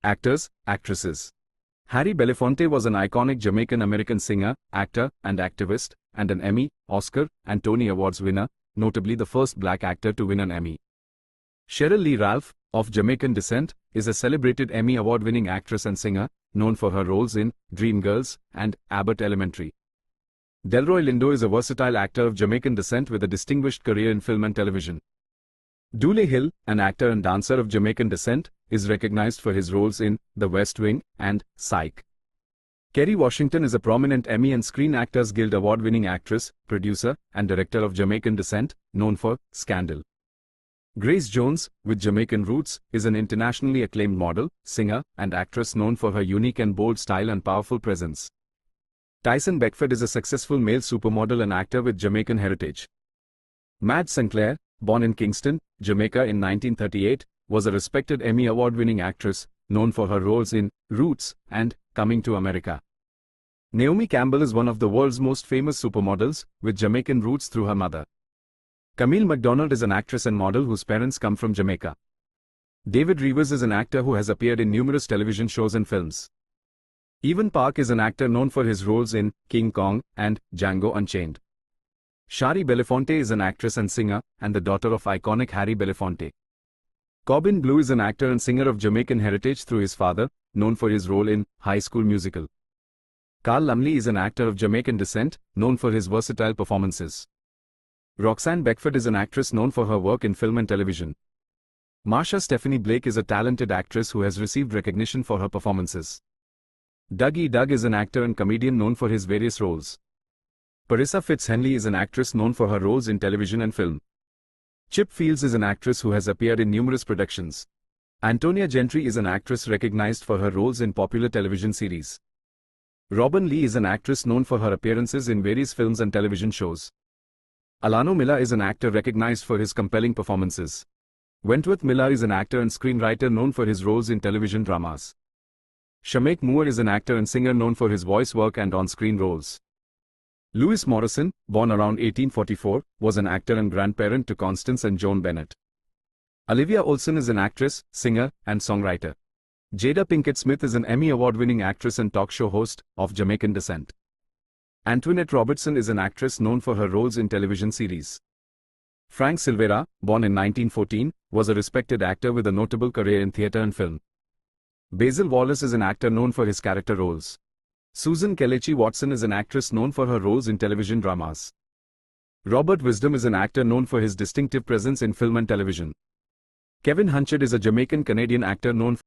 Actors, actresses. Harry Belafonte was an iconic Jamaican-American singer, actor, and activist, and an Emmy, Oscar, and Tony Awards winner, notably the first black actor to win an Emmy. Cheryl Lee Ralph, of Jamaican descent, is a celebrated Emmy Award-winning actress and singer, known for her roles in Dreamgirls and Abbott Elementary. Delroy Lindo is a versatile actor of Jamaican descent with a distinguished career in film and television. Dule Hill, an actor and dancer of Jamaican descent, is recognized for his roles in The West Wing and Psych. Kerry Washington is a prominent Emmy and Screen Actors Guild Award-winning actress, producer, and director of Jamaican descent, known for Scandal. Grace Jones, with Jamaican roots, is an internationally acclaimed model, singer, and actress known for her unique and bold style and powerful presence. Tyson Beckford is a successful male supermodel and actor with Jamaican heritage. Madge Sinclair, born in Kingston, Jamaica in 1938, was a respected Emmy Award-winning actress, known for her roles in Roots and Coming to America. Naomi Campbell is one of the world's most famous supermodels, with Jamaican roots through her mother. Camille MacDonald is an actress and model whose parents come from Jamaica. David Rivers is an actor who has appeared in numerous television shows and films. Evan Park is an actor known for his roles in King Kong and Django Unchained. Shari Belafonte is an actress and singer, and the daughter of iconic Harry Belafonte. Corbin Bleu is an actor and singer of Jamaican heritage through his father, known for his role in High School Musical. Carl Lumley is an actor of Jamaican descent, known for his versatile performances. Roxanne Beckford is an actress known for her work in film and television. Marsha Stephanie Blake is a talented actress who has received recognition for her performances. Doug E. Doug is an actor and comedian known for his various roles. Parissa Fitz-Henley is an actress known for her roles in television and film. Chip Fields is an actress who has appeared in numerous productions. Antonia Gentry is an actress recognized for her roles in popular television series. Robin Lee is an actress known for her appearances in various films and television shows. Alano Miller is an actor recognized for his compelling performances. Wentworth Miller is an actor and screenwriter known for his roles in television dramas. Shameik Moore is an actor and singer known for his voice work and on-screen roles. Lewis Morrison, born around 1844, was an actor and grandparent to Constance and Joan Bennett. Olivia Olson is an actress, singer, and songwriter. Jada Pinkett Smith is an Emmy Award-winning actress and talk show host, of Jamaican descent. Antoinette Robertson is an actress known for her roles in television series. Frank Silvera, born in 1914, was a respected actor with a notable career in theatre and film. Basil Wallace is an actor known for his character roles. Susan Kelechi Watson is an actress known for her roles in television dramas. Robert Wisdom is an actor known for his distinctive presence in film and television. Kevin Hunchard is a Jamaican-Canadian actor known